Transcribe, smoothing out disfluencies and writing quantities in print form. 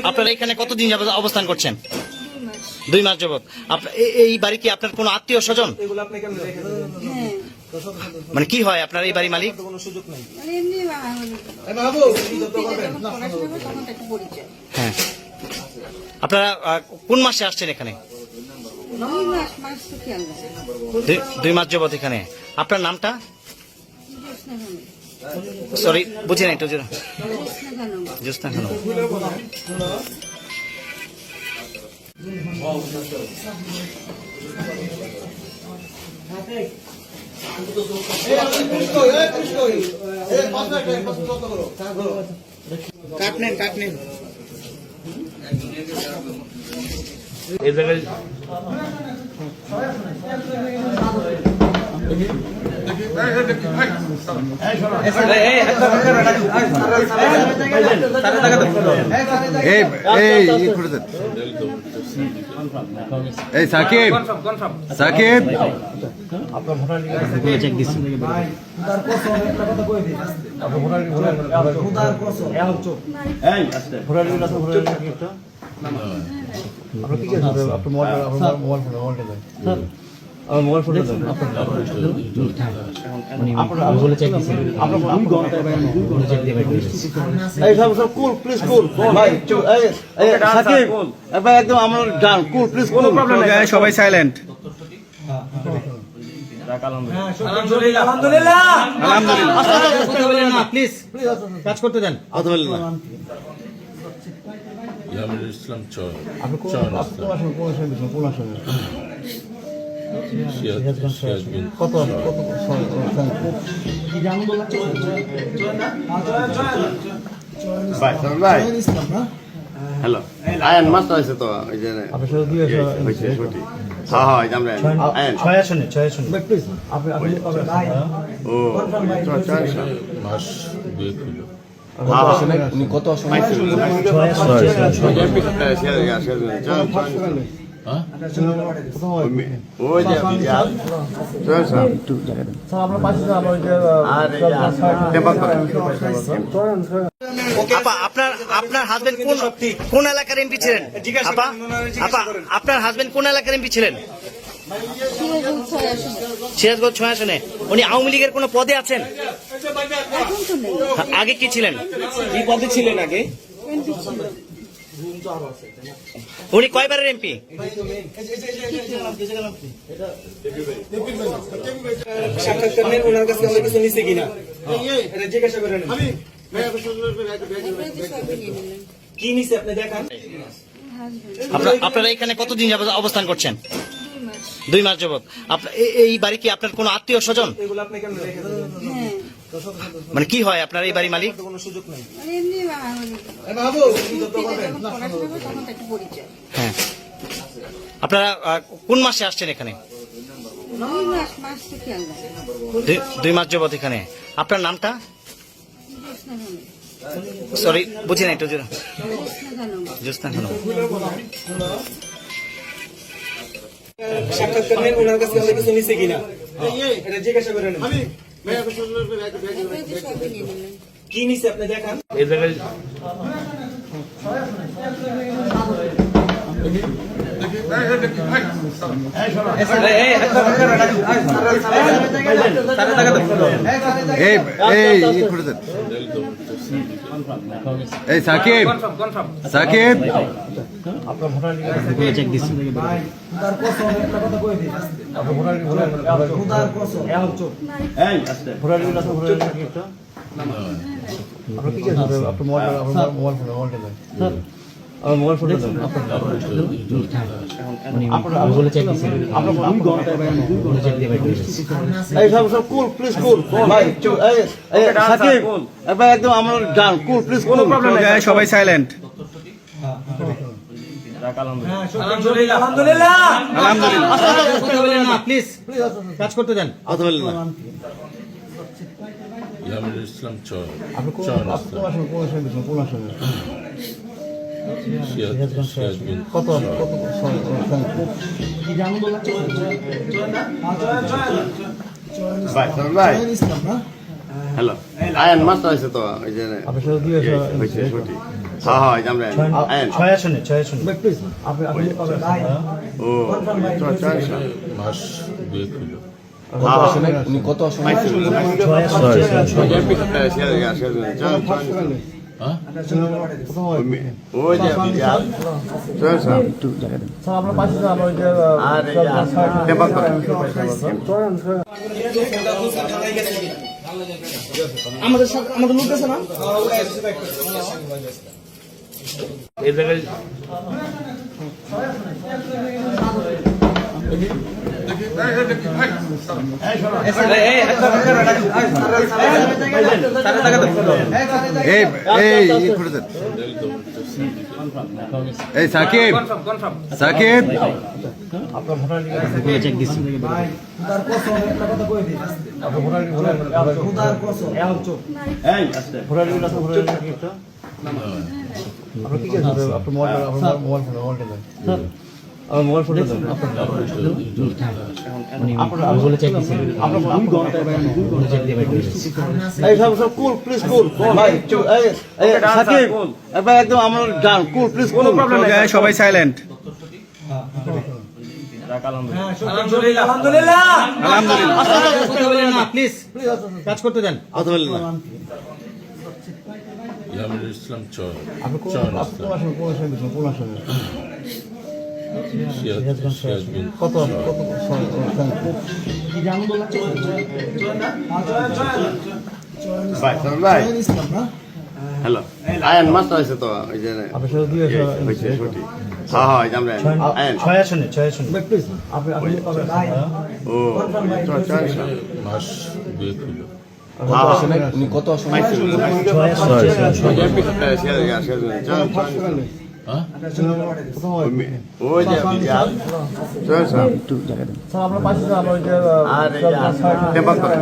আপনারা এখানে কতদিন যাবত অবস্থান করছেন? 2 মাস যাবত। এই বাড়ি কি আপনার কোনো আত্মীয় স্বজন? মানে কি হয় আপনার এই বাড়ি মালিক? হ্যাঁ, আপনারা কোন মাসে আসছেন এখানে? 2 মাস যাবত এখানে। আপনার নামটা? সরি বুঝি না, একটু জ্যোৎস্না খানম। কাটনেন এই জায়গায় সাকিব সাকিব চেক দিচ্ছি। মোবাইল ফোন একদম আমার গান কুল প্লিজ, কোনো প্রবলেম নাই, সবাই সাইলেন্ট। আলহামদুলিল্লাহ, প্লিজ কাজ করতে দেন। ইসলাম হ্যালো, আয়ান মাস্টার আছে তো, ওই যে মাস বিয়ে ছিল। কত আপনার হাজবেন্ড কোন এলাকার এমপি ছিলেন? আপনার হাজবেন্ড কোন এলাকার এমপি ছিলেন? সিরাজগঞ্জ 6 আসনে। উনি আওয়ামী লীগের কোন পদে আছেন? আগে কি ছিলেন? কি পদে ছিলেন আগে? উনি কয়বারের এমপি? সাক্ষাৎকার নেন ওনার কাছে, আমরা কিছু নিছে কিনা এটা জিজ্ঞাসা করেন। কি নিছে আপনি দেখান। আপনারা এখানে কতদিন যাবত অবস্থান করছেন? 2 মাস যাবত। এই বাড়ি কি আপনার কোনো আত্মীয় স্বজন? মানে কি হয় আপনার এই বাড়ি মালিক? হ্যাঁ, আপনারা কোন মাসে আসছেন এখানে? 2 মাস যাবত এখানে। আপনার নামটা? সরি বুঝি না, একটু জ্যোৎস্না খানম। সাক্ষাৎকার নেন ওনার কাছে, আমরা কিছু নিছে কিনা এটা জিজ্ঞাসা করেন। কি নিছে আপনি দেখান। এই জায়গায় সাকিব সাকিব চেক দিচ্ছি। মোবাইল ফোন চেক দিচ্ছি। একদম আমার গান কুল প্লিজ, কোনো প্রবলেম নাই, সবাই সাইলেন্ট। আলহামদুলিল্লাহ, প্লিজ কাজ করতে দেন। ইসলাম কত হ্যালো, আয়ন মাত্র আছে তো ওই যে হয়েছে ছুটি হ্যাঁ হ্যাঁ আমরা আয়ন ছয় আসনে ও মাস দুয়েক হইল। উনি কত সময় হ্যাঁ? ওই যে আর টেম্পার করে আমাদের লোক আছে না এই জায়গায় এই সাকিব সাকিব চেক দিচ্ছি একদম আমরা ডান কুল প্লিজ সবাই সাইলেন্ট প্লিজ কাজ করতে দেন কথা বললেন না ইয়ামিনুল ইসলাম চয়ন সিরাজগঞ্জ ভাই হ্যালো আয়ন মাত্র আছে তো ওই যে হয়েছে ছুটি হ্যাঁ হ্যাঁ আমরা আয়ন ছয় আসনে ও মাস দুয়েক হইল। উনি কত সময় হ্যাঁ? ওই যে আর টেম্পার করে